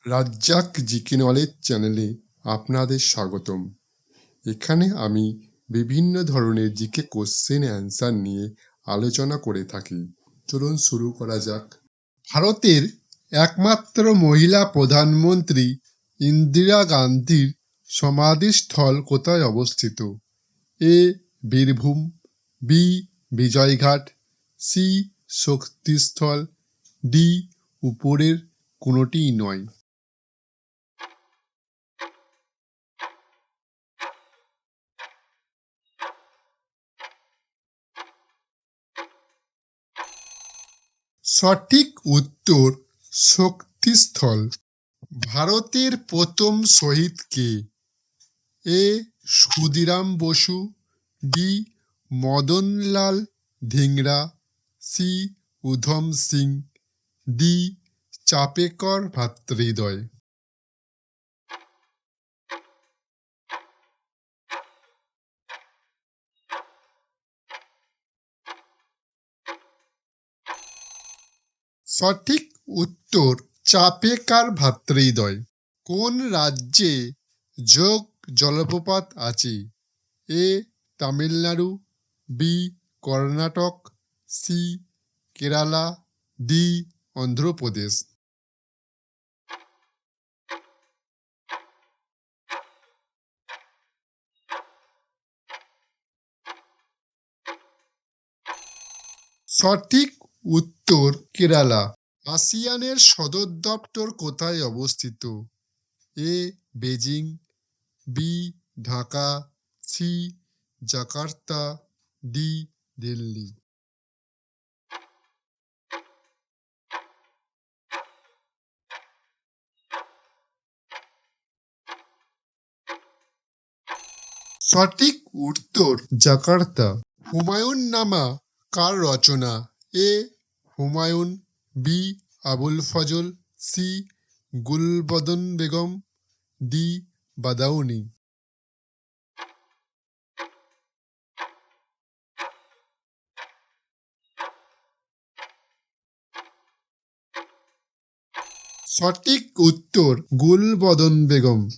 Razzak GK knowledge চ্যানেলে আপনাদের স্বাগতম। এখানে আমি বিভিন্ন ধরনের জিকে কোশ্চেন অ্যান্সার নিয়ে আলোচনা করে থাকি। চলুন শুরু করা যাক। ভারতের একমাত্র মহিলা প্রধানমন্ত্রী ইন্দিরা গান্ধীর সমাধিস্থল কোথায় অবস্থিত? A Birbhum, B Vijay Ghat, C Shakti Sthal, D উপরের কোনোটিই নয়। সঠিক উত্তর শক্তিস্থল। ভারতের প্রথম শহীদ কে? A Khudiram Bose, B Madanlal Dhingra, C Udham Singh, D Chapekar ভ্রাতৃদ্বয়। সঠিক উত্তর চাপেকর ভ্রাতৃদ্বয়। কোন রাজ্যে যোগ জলপ্রপাত আছে? A Tamil Nadu, B Karnataka, C Kerala, D Andhra Pradesh. সঠিক উত্তর কেরালা। আসিয়ানের সদর দপ্তর কোথায় অবস্থিত? A Beijing, B Dhaka, C Jakarta, D Delhi. সঠিক উত্তর জাকার্তা। হুমায়ুন নামা কার রচনা? A Humayun, B Abul Fazl, C Gulbadan Begum, D Badauni. সঠিক উত্তর গুলবদন বেগম।